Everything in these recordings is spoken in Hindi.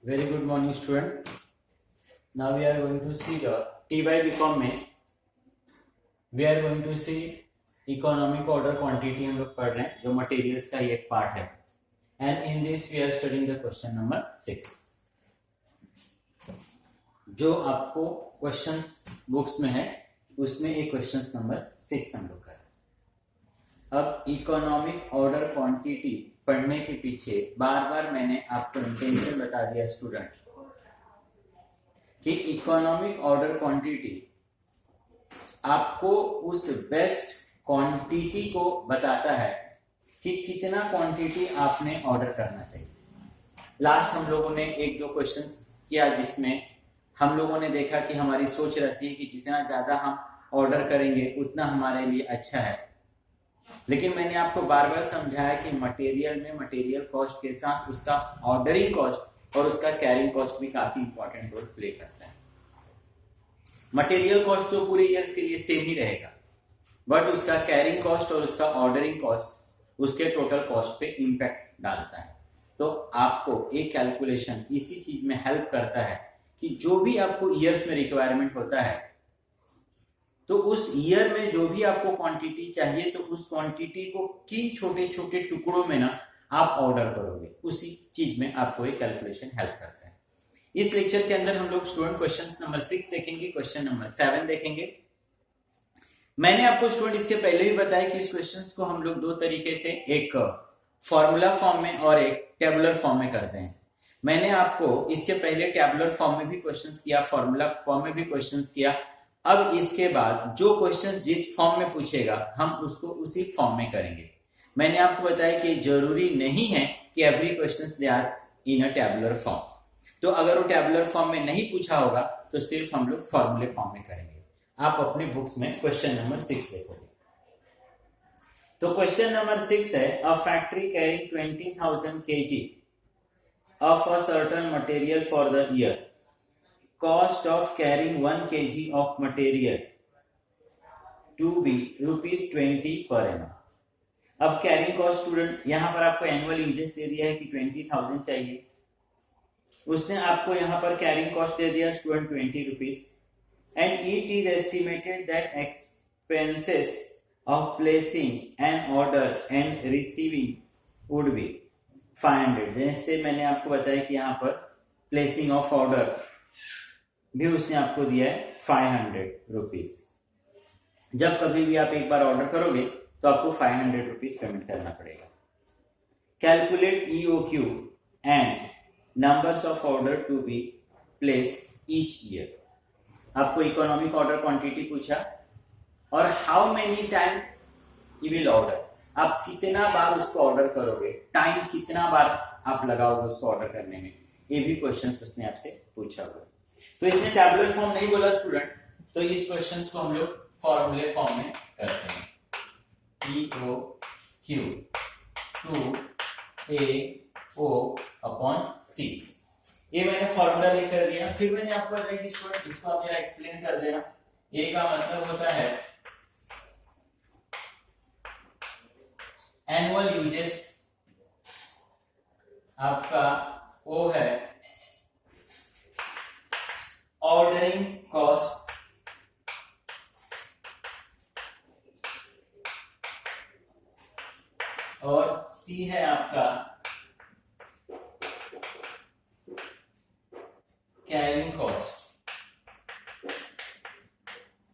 Very good morning, student. Now we are going to see the T by BCom में we are going to see economic order quantity हम लोग पढ़ रहे हैं जो मटेरियल्स का एक पार्ट है and in this we are studying the question number 6 जो आपको क्वेश्चंस बुक्स में है उसमें एक क्वेश्चंस नंबर 6 हम लोग कर रहे हैं। अब इकोनॉमिक ऑर्डर क्वांटिटी पढ़ने के पीछे बार बार मैंने आपको इंटेंशन बता दिया स्टूडेंट कि इकोनॉमिक ऑर्डर क्वांटिटी आपको उस बेस्ट क्वांटिटी को बताता है कि कितना क्वांटिटी आपने ऑर्डर करना चाहिए। लास्ट हम लोगों ने एक दो क्वेश्चंस किया जिसमें हम लोगों ने देखा कि हमारी सोच रहती है कि जितना ज्यादा हम ऑर्डर करेंगे उतना हमारे लिए अच्छा है, लेकिन मैंने आपको बार बार समझाया कि मटेरियल में मटेरियल कॉस्ट के साथ उसका ऑर्डरिंग कॉस्ट और उसका कैरिंग कॉस्ट भी काफी इंपॉर्टेंट रोल प्ले करता है। मटेरियल कॉस्ट तो पूरे ईयर्स के लिए सेम ही रहेगा, बट उसका कैरिंग कॉस्ट और उसका ऑर्डरिंग कॉस्ट उसके टोटल कॉस्ट पे इंपैक्ट डालता है। तो आपको एक कैलकुलेशन इसी चीज में हेल्प करता है कि जो भी आपको ईयर्स में रिक्वायरमेंट होता है तो उस ईयर में जो भी आपको क्वांटिटी चाहिए तो उस क्वांटिटी को किन छोटे छोटे टुकड़ों में ना आप ऑर्डर करोगे, उसी चीज में आपको एक कैलकुलेशन हेल्प करता है। इस लेक्चर के अंदर हम लोग स्टूडेंट क्वेश्चन नंबर 6 देखेंगे, क्वेश्चन नंबर 7 देखेंगे। मैंने आपको स्टूडेंट इसके पहले भी बताया कि इस क्वेश्चंस को हम लोग दो तरीके से, एक फॉर्मूला फॉर्म में और एक टेबुलर फॉर्म में करते हैं। मैंने आपको इसके पहले टेबुलर फॉर्म में भी क्वेश्चंस किया, फॉर्मूला फॉर्म में भी क्वेश्चंस किया। अब इसके बाद जो क्वेश्चन जिस फॉर्म में पूछेगा हम उसको उसी फॉर्म में करेंगे। मैंने आपको बताया कि जरूरी नहीं है कि every question they ask in a tabular form, तो अगर वो टेबुलर फॉर्म में नहीं पूछा होगा तो सिर्फ हम लोग फॉर्मूले फॉर्म में करेंगे। आप अपने बुक्स में क्वेश्चन नंबर 6 देखोगे। तो क्वेश्चन नंबर 6 है, a factory carrying 20,000 kg of a certain material for the year. Cost of carrying 1 kg of material to be ₹20 per annum. अब कैरिंग कॉस्ट स्टूडेंट यहाँ पर आपको एनुअल यूजेस दे दिया है कि 20,000 चाहिए, उसने आपको यहाँ पर कैरिंग कॉस्ट दे दिया student ₹20 and it is estimated that expenses of placing an order and receiving would be 500। जैसे मैंने आपको बताया कि यहाँ पर प्लेसिंग ऑफ ऑर्डर भी उसने आपको दिया है ₹500। जब कभी भी आप एक बार ऑर्डर करोगे तो आपको ₹500 पेमेंट करना पड़ेगा। Calculate EOQ and numbers of order to be place each year. आपको इकोनॉमिक ऑर्डर क्वांटिटी पूछा और how many time you will order, आप कितना बार उसको ऑर्डर करोगे, टाइम कितना बार आप लगाओगे उसको ऑर्डर करने में, ये भी क्वेश्चन उसने आपसे पूछा हुआ। तो इसमें टैबुलर फॉर्म नहीं बोला स्टूडेंट, तो इस क्वेश्चन को हम लोग फॉर्मूले फॉर्म में करते हैं। EOQ 2AO/C, ये मैंने फॉर्मूला लेकर दिया। फिर मैंने आपको बताया कि स्टूडेंट इसको आप जरा एक्सप्लेन कर देना। ए का मतलब होता है एनुअल यूजेस, आपका ओ है ऑर्डरिंग कॉस्ट, और सी है आपका कैरिंग कॉस्ट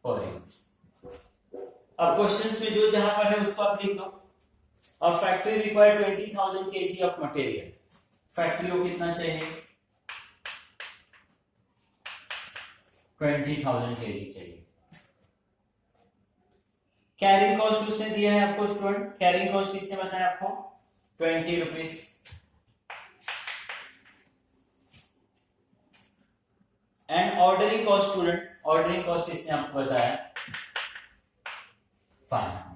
पर यूनिट। अब क्वेश्चंस में जो जहां पर है उसको आप लिख दो। और factory require 20,000 kg of material, factory को कितना चाहिए, 20,000 kg चाहिए। कैरिंग कॉस्ट उसने दिया है आपको स्टूडेंट, कैरिंग कॉस्ट इसने बताया आपको ₹20। And ordering cost student, ordering cost इसने आपको बताया 500।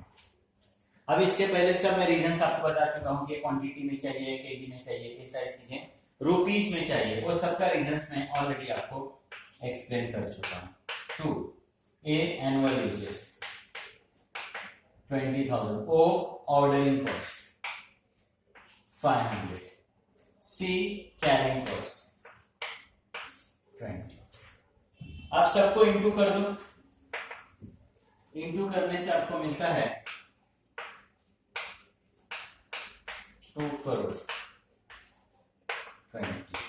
अब इसके पहले सब मैं रीजंस आपको बता चुका हूं कि क्वांटिटी में चाहिए, केजी में चाहिए, ये सारी चीजें रुपीस में चाहिए, वो सबका रीजंस मैं ऑलरेडी आपको एक्सप्लेन कर चुका हूं। 2A annual uses 20,000, O ordering cost 500, C carrying cost 20। आप सबको इंटू कर दो, इंटू करने से आपको मिलता है 2 crore 20।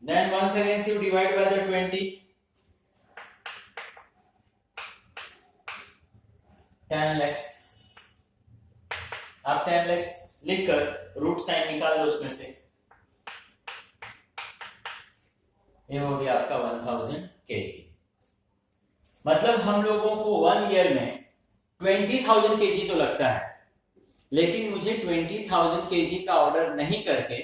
Then once again you divide by the 20, 10 lakhs। आप 10 lakhs लिखकर रूट साइन निकाल दो उसमें से, ये हो गया आपका 1000 kg। मतलब हम लोगों को 1 ईयर में 20,000 kg तो लगता है, लेकिन मुझे 20,000 kg का ऑर्डर नहीं करके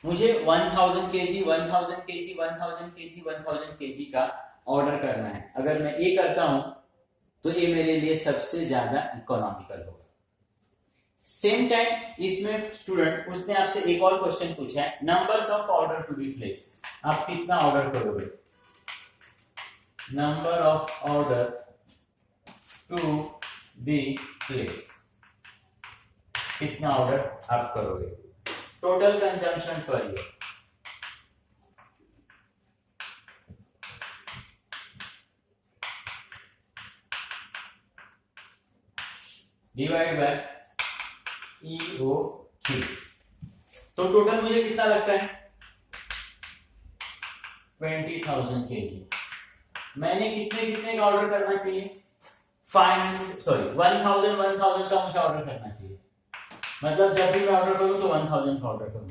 मुझे 1000 kg 1000 kg 1000 kg 1000 kg का ऑर्डर करना है। अगर मैं ये करता हूं तो ये मेरे लिए सबसे ज्यादा इकोनॉमिकल होगा। सेम टाइम इसमें स्टूडेंट उसने आपसे एक और क्वेश्चन पूछा है, numbers of order to be place, आप कितना ऑर्डर करोगे? Number of order to be place, कितना ऑर्डर आप करोगे? Total consumption per year, divide by EOQ। तो टोटल मुझे कितना लगता है? 20,000 kg। मैंने कितने कितने का ऑर्डर करना चाहिए? 1000 का मुझे ऑर्डर करना चाहिए। मतलब जब भी मैं ऑर्डर करूं तो 1000 का ऑर्डर करूं,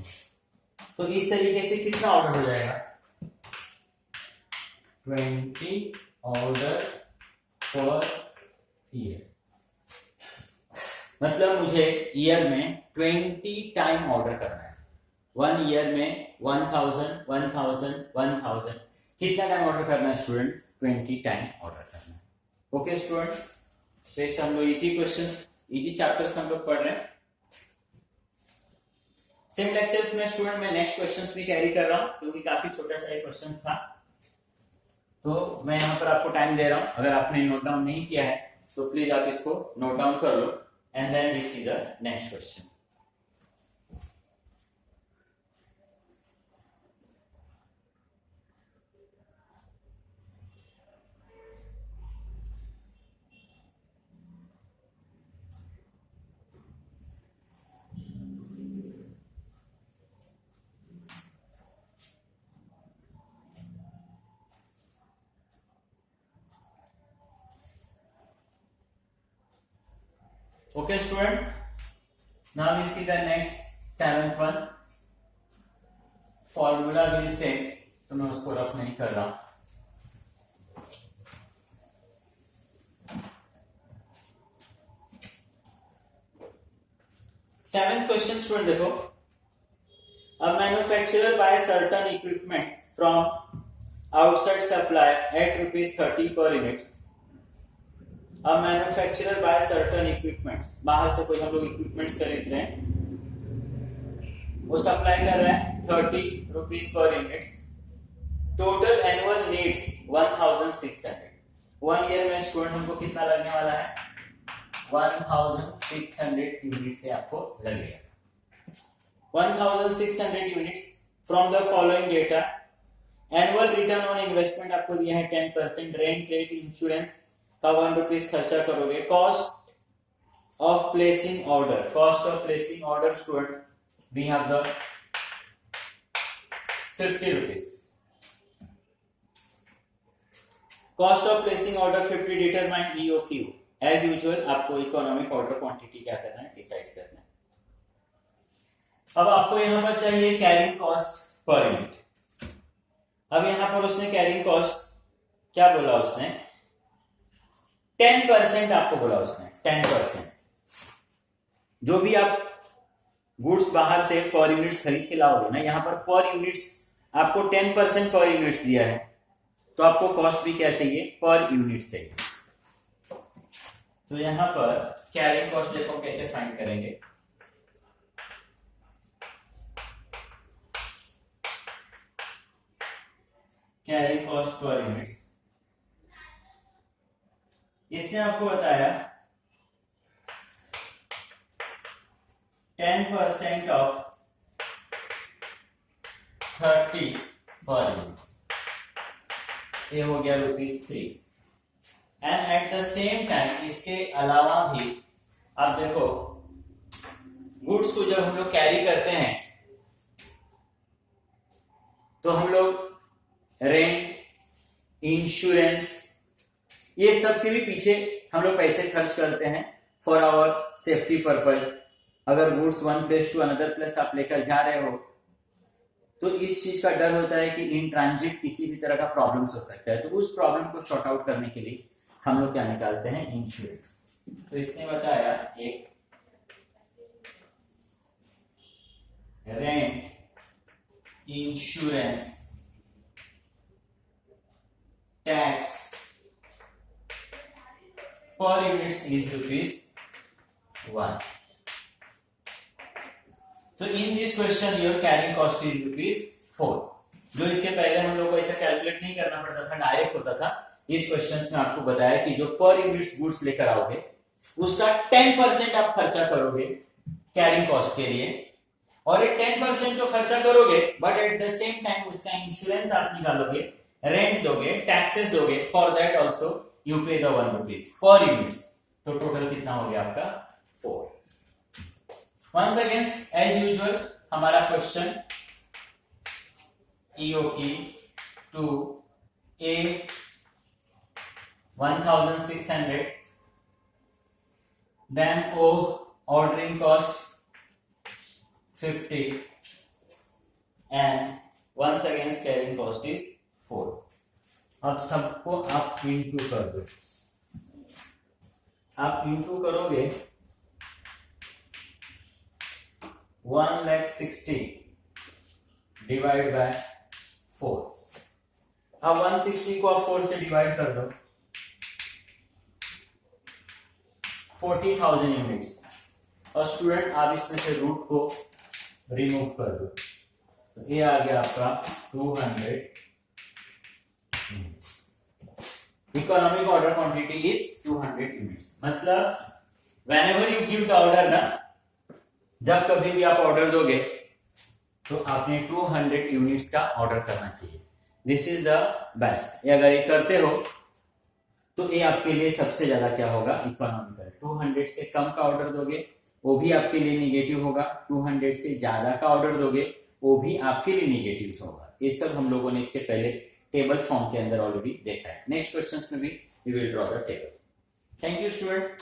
तो इस तरीके से कितना ऑर्डर हो जाएगा? 20 ऑर्डर पर ईयर। मतलब मुझे ईयर में 20 टाइम ऑर्डर करना है। 1 ईयर में 1000 1000 1000 कितना टाइम ऑर्डर करना है स्टूडेंट? 20 टाइम ऑर्डर करना है। ओके स्टूडेंट, तो इस हम लोग इजी क्वेश्चंस, इजी चैप्टर्स हम लोग पढ़ रहे हैं। सेम लेक्चर्स में स्टूडेंट मैं नेक्स्ट क्वेश्चंस भी कैरी कर रहा हूं, क्योंकि काफी छोटा सा एक क्वेश्चन था, तो मैं यहां पर आपको टाइम दे रहा हूं। अगर आपने नोट डाउन नहीं किया है तो प्लीज आप इसको नोट डाउन कर लो, and then we see the next question. Okay student, now we see the next 7th one। Formula भी सेम, तो मैं उसको रफ नहीं कर रहा हूं। सेवेंथ क्वेश्चन स्टूडेंट देखो, a manufacturer buy certain equipments from outside supply at ₹30 per units। अब मैन्युफैक्चरर बाय सर्टन इक्विपमेंट्स, बाहर से कोई हम लोग इक्विपमेंट्स खरीद रहे हैं, वो सप्लाई कर रहे हैं ₹30 per units। Total annual needs 1600। 1 year में स्टूडेंट हमको कितना लगने वाला है? 1600 यूनिट से आपको लगेगा। 1600 units from the following data. Annual return on investment आपको दिया है 10%। रेंट, रेट, इंश्योरेंस का ₹1 खर्चा करोगे। Cost of placing order, cost of placing order student we have the ₹50। Cost of placing order 50 determine EOQ। As usual आपको इकोनॉमिक ऑर्डर क्वांटिटी क्या करना है? डिसाइड करना है। अब आपको यहां पर चाहिए कैरिंग कॉस्ट पर यूनिट। अब यहां पर उसने कैरिंग कॉस्ट क्या बोला? उसने 10% आपको बोला उसने, 10%। जो भी आप गुड्स बाहर से पर यूनिट्स खरीद के लाओगे ना, यहां पर पर यूनिट्स आपको 10% पर यूनिट्स दिया है, तो आपको कॉस्ट भी क्या चाहिए? पर यूनिट चाहिए। तो यहां पर कैरिंग कॉस्ट देखो कैसे फाइंड करेंगे। कैरिंग कॉस्ट पर यूनिट्स, इसने आपको बताया 10% ऑफ 30 पर यूनिट, ये हो गया ₹3। And at the same time इसके अलावा भी आप देखो गुड्स को जब हम लोग कैरी करते हैं तो हम लोग रेंट, इंश्योरेंस, ये सब के भी पीछे हम लोग पैसे खर्च करते हैं फॉर आवर सेफ्टी पर्पज। अगर goods one place to another place आप लेकर जा रहे हो तो इस चीज का डर होता है कि इन ट्रांजिट किसी भी तरह का प्रॉब्लम्स हो सकता है, तो उस प्रॉब्लम को सॉर्ट आउट करने के लिए हम लोग क्या निकालते हैं, इंश्योरेंस। तो इसने बताया एक rent insurance tax per unit is ₹1। तो in this question your carrying cost is ₹4। जो इसके पहले हम लोग को ऐसा कैलकुलेट नहीं करना पड़ता था, डायरेक्ट होता था। इस क्वेश्चन में आपको बताया कि जो पर यूनिट गुड्स लेकर आओगे उसका 10% आप खर्चा करोगे कैरिंग कॉस्ट के लिए, और ये 10% तो खर्चा करोगे but at the same time उसका इंश्योरेंस आप निकालोगे, रेंट दोगे, टैक्सेस दोगे, फॉर दैट ऑल्सो यू पे द ₹1 पर यूनिट। तो टोटल कितना हो गया आपका 4। वंस अगेन एज यूजुअल हमारा question EOQ to A 1600, then O ordering cost 50, and once again carrying cost is 4। अब सबको आप इंटू कर दो, आप इंटू करोगे 1,60,000 डिवाइड बाय 4। अब 160 को आप 4 से डिवाइड कर दो, 40,000 यूनिट्स। और स्टूडेंट आप इसमें से रूट को रिमूव कर दो, तो ये आ गया आपका 200 units. Economic order quantity is 200 units. मतलब whenever you give the order ना, जब कभी भी आप ऑर्डर दोगे तो आपने 200 यूनिट्स का ऑर्डर करना चाहिए। This is the best. अगर ये करते हो तो ये आपके लिए सबसे ज्यादा क्या होगा, इकोनॉमिकल। 200 से कम का ऑर्डर दोगे वो भी आपके लिए निगेटिव होगा, 200 से ज्यादा का ऑर्डर दोगे वो भी आपके लिए निगेटिव होगा। ये सब हम लोगों ने इसके पहले टेबल फॉर्म के अंदर ऑलरेडी देखा है। नेक्स्ट क्वेश्चंस में भी we will draw the table. Thank you student.